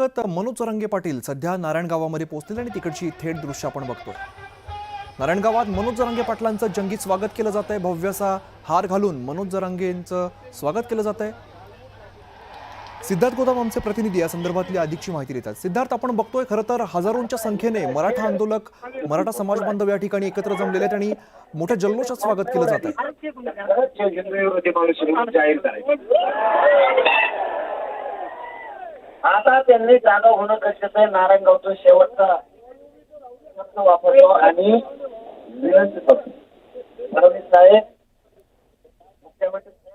स्वागत मनोज जरांगे पाटील सध्या नारायणगावामध्ये पोहोचले आणि तिकडची थेट दृश्य आपण बघतोय। नारायणगावात मनोज जरांगे पाटलांचं जंगी स्वागत केलं जात आहे। भव्य असा हार घालून मनोज जरांगेंचं स्वागत केलं जात आहे। सिद्धार्थ गोदाम आमचे प्रतिनिधी या संदर्भातली अधिकची माहिती देतात। सिद्धार्थ, आपण बघतोय खरं तर हजारोंच्या संख्येने मराठा आंदोलक, मराठा समाज बांधव या ठिकाणी एकत्र जमलेले आहेत आणि मोठ्या जल्लोषात स्वागत केलं जात आहे। आता त्यांनी जागा होणं गरजेचं आहे। नारायणगावचं शेवटचा शब्द वापरतो आणि विनंती करतो, फडणवीस साहेब, मुख्यमंत्री साहेब,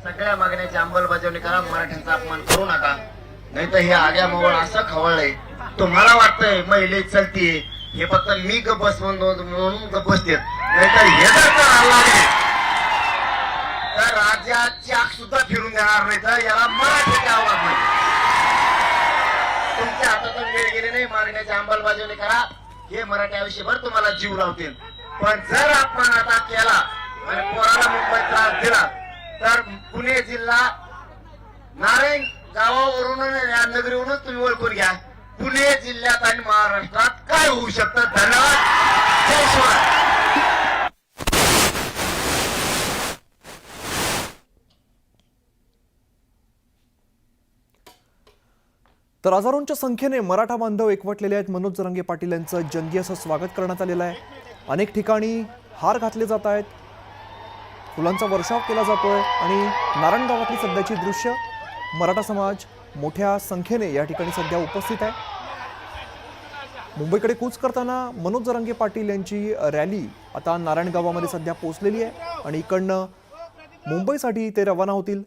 सगळ्या मागण्याची अंमलबजावणी करा। मराठ्यांचा अपमान करू नका, नाही तर हे आग्या मोवळ असं खवळलंय। तुम्हाला वाटतंय महिला चलतीये, हे फक्त मी गप बस म्हणून गप बसते, नाही तर हे जर तर राज्यात चाक सुद्धा फिरून देणार नाही। तर याला मराठीचे आवाज नाही, तुमच्या हातातून वेळ गेली नाही। मागण्याची अंमलबजावणी करा, हे मराठी आयुष्यभर तुम्हाला जीव लावतील। पण जर आपण आता केला आणि पोराला मुंबईत त्रास दिला तर पुणे जिल्हा नारायण गावावरून या नगरीवरूनच तुम्ही ओळखून घ्या, पुणे जिल्ह्यात आणि महाराष्ट्रात काय होऊ शकतं। धन्यवाद, जय शिवराय। तर हजारोंच्या संख्येने मराठा बांधव एकवटलेले आहेत। मनोज जरांगे पाटील यांचं जंगी असं स्वागत करण्यात आलेलं आहे। अनेक ठिकाणी हार घातले जात आहेत, फुलांचा वर्षाव केला जातोय आणि नारायणगावातली सध्याची दृश्य, मराठा समाज मोठ्या संख्येने या ठिकाणी सध्या उपस्थित आहे। मुंबईकडे कूच करताना मनोज जरांगे पाटील यांची रॅली आता नारायणगावामध्ये सध्या पोहोचलेली आहे आणि इकडनं मुंबईसाठी ते रवाना होतील।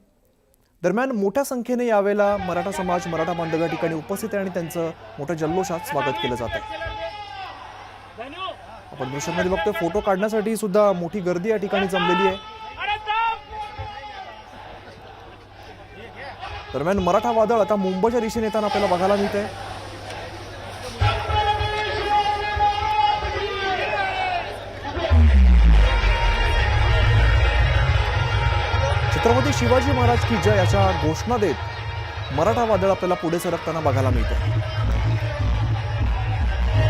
दरम्यान मोठ्या संख्येने यावेळेला मराठा समाज, मराठा बांधव या ठिकाणी उपस्थित आहे आणि त्यांचं मोठ्या जल्लोषात स्वागत केलं जात आहे। आपण दृश्यांमध्ये बघतोय, फोटो काढण्यासाठी सुद्धा मोठी गर्दी या ठिकाणी जमलेली आहे। दरम्यान मराठा वादळ आता मुंबईच्या दिशेने येताना आपल्याला बघायला मिळतंय। छत्रपती शिवाजी महाराज की जय अशा घोषणा देत मराठा वादळ आपल्याला पुढे सरकताना बघायला मिळतंय।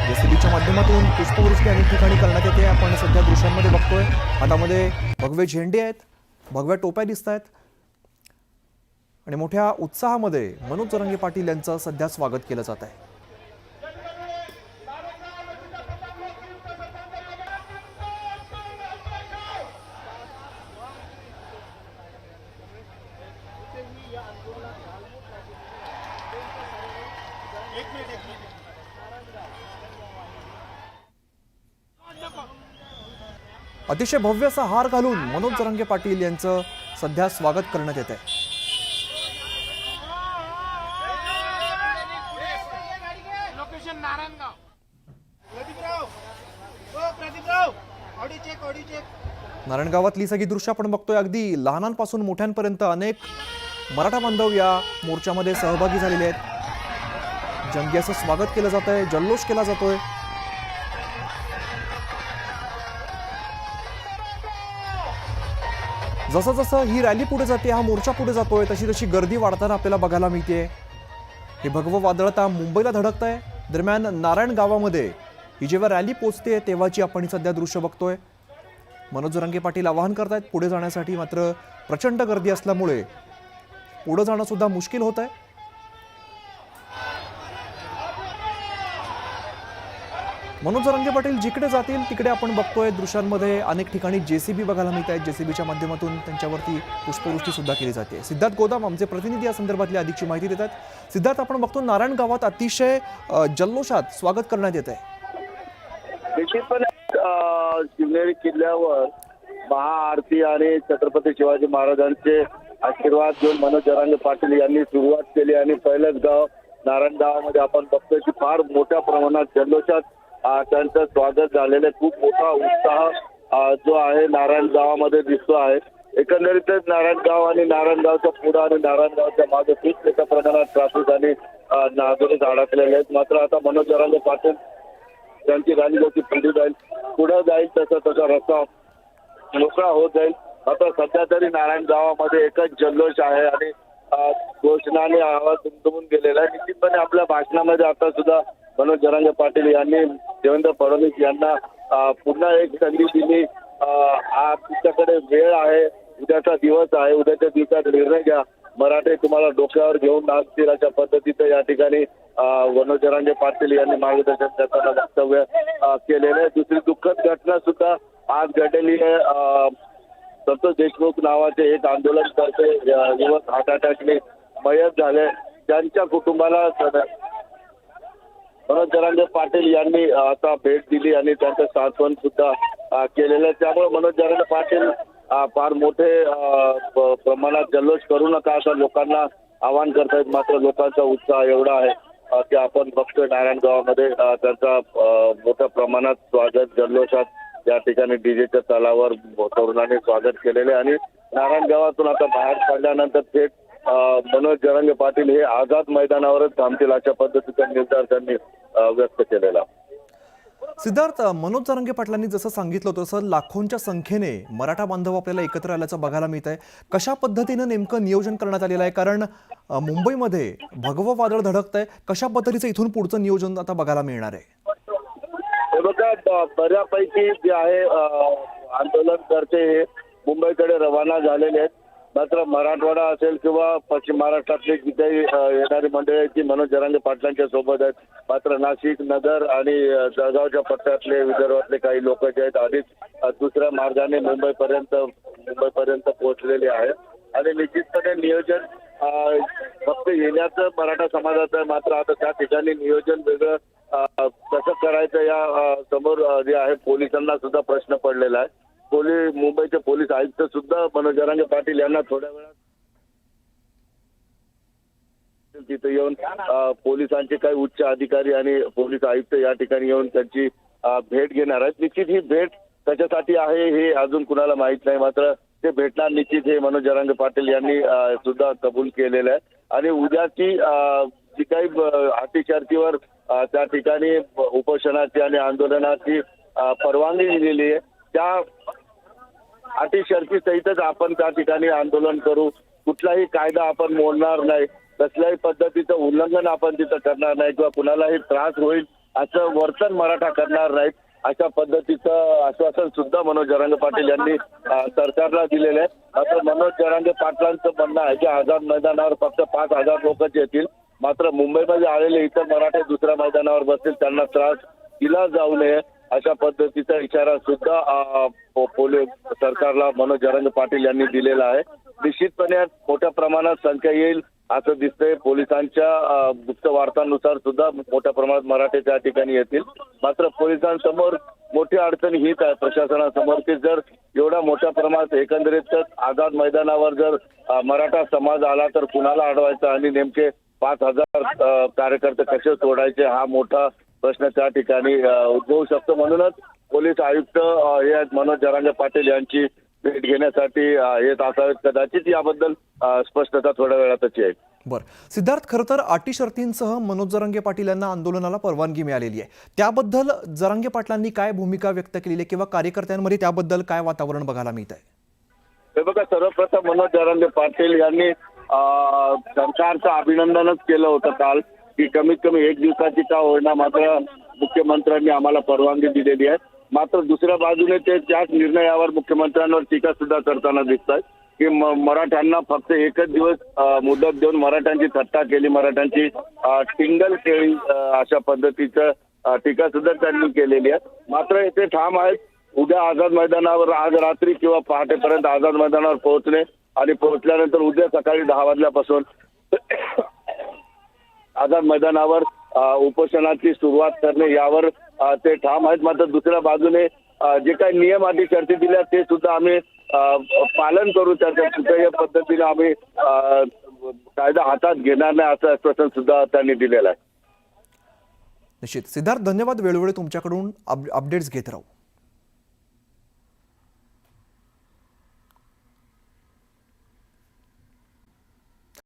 जेसीबीच्या माध्यमातून पुष्पवृष्टी अनेक ठिकाणी करण्यात येते। आपण सध्या दृश्यांमध्ये बघतोय, हातामध्ये भगवे झेंडे आहेत, भगव्या टोप्या दिसत आहेत आणि मोठ्या उत्साहामध्ये मनोज जरांगे पाटील यांचं सध्या स्वागत केलं जात आहे। अतिशय भव्य असा हार घालून मनोज जरांगे पाटील यांचं सध्या स्वागत करण्यात येत आहे। नारायणगावातली सगळी दृश्य आपण बघतोय, अगदी लहानांपासून मोठ्यांपर्यंत अनेक मराठा बांधव या मोर्चामध्ये सहभागी झालेले आहेत। जंगी असं स्वागत केलं जात आहे, जल्लोष केला जातोय। जसं जसं ही रॅली पुढे जाते, हा मोर्चा पुढे जातोय, तशी तशी गर्दी वाढताना आपल्याला बघायला मिळते। हे भगवं वादळ आता मुंबईला धडकत आहे। दरम्यान नारायण गावामध्ये ही जेव्हा रॅली पोहोचते तेव्हाची आपण सध्या दृश्य बघतोय। मनोज जरांगे पाटील आवाहन करतायत पुढे जाण्यासाठी, मात्र प्रचंड गर्दी असल्यामुळे पुढे जाणं सुद्धा मुश्किल होत आहे। मनोज जरांगे पाटील जिकडे जातील तिकडे आपण बघतोय दृश्यांमध्ये अनेक ठिकाणी जेसीबी बघायला मिळत आहेत। जेसीबीच्या माध्यमातून त्यांच्यावरती पुष्पवृष्टी सुद्धा केली जाते। सिद्धार्थ गोदाम आमचे प्रतिनिधी या संदर्भातली अधिकची माहिती देतात। सिद्धार्थ, आपण बघतो नारायण गावात अतिशय जल्लोषात स्वागत करण्यात येत आहे। शिवनेरी किल्ल्यावर महाआरती आणि छत्रपती शिवाजी महाराजांचे आशीर्वाद घेऊन मनोज जरांगे पाटील यांनी सुरुवात केली आणि पहिलंच गाव नारायण गावामध्ये आपण बघतोय की फार मोठ्या प्रमाणात जल्लोषात त्यांचं स्वागत झालेलं, खूप मोठा उत्साह जो आहे नारायण गावामध्ये दिसतो आहे। एकंदरीतच नारायणगाव आणि नारायणगावच्या पुढे आणि नारायणगावच्या मागे खूप मोठ्या प्रमाणात ट्रॅफिक आणि नागरिक अडकलेले आहेत। मात्र आता मनोज जरांगे पाटील त्यांची रॅली जशी पुढे जाईल तसा तसा रस्ता मोकळा होत जाईल आता सध्या तरी नारायण गावामध्ये एकच जल्लोष आहे आणि घोषणाने आवाज दुमदुमून गेलेला आहे. निश्चितपणे आपल्या भाषणामध्ये आता सुद्धा मनोज जरांगे पाटील यांनी देवेंद्र फडणवीस यांना पुन्हा एक संधी दिली. तुमच्याकडे वेळ आहे, उद्याचा दिवस आहे, उद्याच्या दिवसात निर्णय घ्या, मराठे तुम्हाला डोक्यावर घेऊन नाचतील अशा पद्धतीचं या ठिकाणी मनोज जरांगे पाटील यांनी मार्गदर्शन करताना वक्तव्य केलेलं आहे. दुसरी दुःखद घटना सुद्धा आज घडलेली आहे. संतोष देशमुख नावाचे एक आंदोलनकर्ते युवक हार्ट अटॅकने मयत झाले. त्यांच्या कुटुंबाला मनोज जरांगे पाटील यांनी आता भेट दिली आणि त्यांचं सांत्वन सुद्धा केलेलं आहे. त्यामुळे मनोज जरांगे पाटील फार मोठे प्रमाणात जल्लोष करू नका असं लोकांना आवाहन करतायत. मात्र लोकांचा उत्साह एवढा आहे की आपण बघतोय नारायण गावामध्ये त्यांचा मोठ्या प्रमाणात स्वागत जल्लोषात या ठिकाणी डीजेच्या तालावर तरुणांनी स्वागत केलेले आणि नारायण गावातून आता बाहेर पडल्यानंतर थेट मनोज जरांगे पाटील हे आझाद मैदानावरच थांबतील अशा पद्धतीचा निर्धार त्यांनी व्यक्त केलेला. सिद्धार्थ, मनोज जरांगे पाटलांनी जसं सांगितलं होतं तसं लाखोंच्या संख्येने मराठा बांधव आपल्याला एकत्र आल्याचं बघायला मिळत आहे. कशा पद्धतीनं नेमकं नियोजन करण्यात आलेलं आहे? कारण मुंबईमध्ये भगवं वादळ धडकतंय. कशा पद्धतीचं इथून पुढचं नियोजन आता बघायला मिळणार आहे? हे बघा, बऱ्यापैकी जे आहे आंदोलनकर्ते हे मुंबईकडे रवाना झालेले आहेत. मात्र मराठवाडा असेल किंवा पश्चिम महाराष्ट्रातली जी काही येणारी मंडळी आहेत ती मनोज जरांगे पाटलांच्या सोबत आहेत. मात्र नाशिक, नगर आणि जळगावच्या पट्ट्यातले विदर्भातले काही लोक जे आहेत आधीच दुसऱ्या मार्गाने मुंबईपर्यंत पोहोचलेले आहेत आणि निश्चितपणे नियोजन फक्त येण्याचं मराठा समाजाचं आहे. मात्र आता त्या ठिकाणी नियोजन वेगळं कसं करायचं या समोर जे आहे पोलिसांना सुद्धा प्रश्न पडलेला आहे. मुंबईचे पोलीस आयुक्त सुद्धा मनोज जरांगे पाटील यांना थोड्या वेळात तिथे येऊन पोलिसांचे काही उच्च अधिकारी आणि पोलीस आयुक्त या ठिकाणी येऊन त्यांची भेट घेणार आहेत. निश्चित ही भेट कशासाठी आहे हे अजून कुणाला माहित नाही. मात्र ते भेटणार निश्चित हे मनोज जरांगे पाटील यांनी सुद्धा कबूल केलेलं आहे आणि उद्याची जी काही अटी शर्तीवर त्या ठिकाणी उपोषणाची आणि आंदोलनाची परवानगी दिलेली आहे त्या अटी शर्ती सहितच आपण त्या ठिकाणी आंदोलन करू. कुठलाही कायदा आपण मोडणार नाही, कसल्याही पद्धतीचं उल्लंघन आपण तिथं करणार नाही किंवा कुणालाही त्रास होईल असं वर्तन मराठा करणार नाहीत अशा पद्धतीचं आश्वासन सुद्धा मनोज जरांगे पाटील यांनी सरकारला दिलेलं आहे. मात्र मनोज जरांगे पाटलांचं म्हणणं आहे की आझाद मैदानावर फक्त 5,000 लोकच येतील. मात्र मुंबईमध्ये आलेले इतर मराठे दुसऱ्या मैदानावर बसतील, त्यांना त्रास दिला जाऊ नये अशा पद्धतीचा इशारा सुद्धा पोलीस सरकारला मनोज जरांगे पाटील यांनी दिलेला आहे. निश्चितपणे मोठ्या प्रमाणात संख्या येईल असं दिसतंय. पोलिसांच्या गुप्त वार्तांनुसार सुद्धा मोठ्या प्रमाणात मराठे त्या ठिकाणी येतील. मात्र पोलिसांसमोर मोठी अडचण हीच आहे प्रशासनासमोर की जर एवढ्या मोठ्या प्रमाणात एकंदरीत आझाद मैदानावर जर मराठा समाज आला तर कुणाला अडवायचं आणि नेमके 5,000 कार्यकर्ते कसे सोडायचे हा मोठा प्रश्न त्या ठिकाणी उद्भवू शकतो. म्हणूनच पोलीस आयुक्त हे मनोज जरांगे पाटील यांची भेट घेण्यासाठी येत असावेत. कदाचित याबद्दल स्पष्टता थोड्या वेळातच येईल. बरं सिद्धार्थ, खरं तर अटी शर्तींसह मनोज जरांगे पाटील यांना आंदोलनाला परवानगी मिळालेली आहे. त्याबद्दल जरांगे पाटलांनी काय भूमिका व्यक्त केलेली आहे किंवा कार्यकर्त्यांमध्ये त्याबद्दल काय वातावरण बघायला मिळत आहे? हे बघा, सर्वप्रथम मनोज जरांगे पाटील यांनी सरकारचं अभिनंदनच केलं होतं काल की कमीत कमी एक दिवसाची का होईना मात्र मुख्यमंत्र्यांनी आम्हाला परवानगी दिलेली आहे. मात्र दुसऱ्या बाजूने ते त्याच निर्णयावर मुख्यमंत्र्यांवर टीका सुद्धा करताना दिसतात की मराठ्यांना फक्त एकच दिवस मुदत देऊन मराठ्यांची थट्टा केली, मराठ्यांची टिंगल केली अशा पद्धतीचं टीका सुद्धा त्यांनी केलेली आहे. मात्र येथे ठाम आहेत उद्या आझाद मैदानावर आज रात्री किंवा पहाटेपर्यंत आझाद मैदानावर पोहोचणे आणि पोहोचल्यानंतर उद्या सकाळी 10 वाजल्यापासून आझाद मैदानावर उपोषणाची सुरुवात करणे यावर ते ठाम आहेत. मात्र दुसऱ्या बाजूने जे काही नियम अटी शर्ती दिल्या ते सुद्धा आम्ही पालन करू, त्याच्या कुठल्याही पद्धतीने आम्ही कायदा हातात घेणार नाही असं आश्वासन सुद्धा त्यांनी दिलेलं आहे. निश्चित सिद्धार्थ, धन्यवाद. वेळोवेळी तुमच्याकडून अपडेट्स घेत राहू.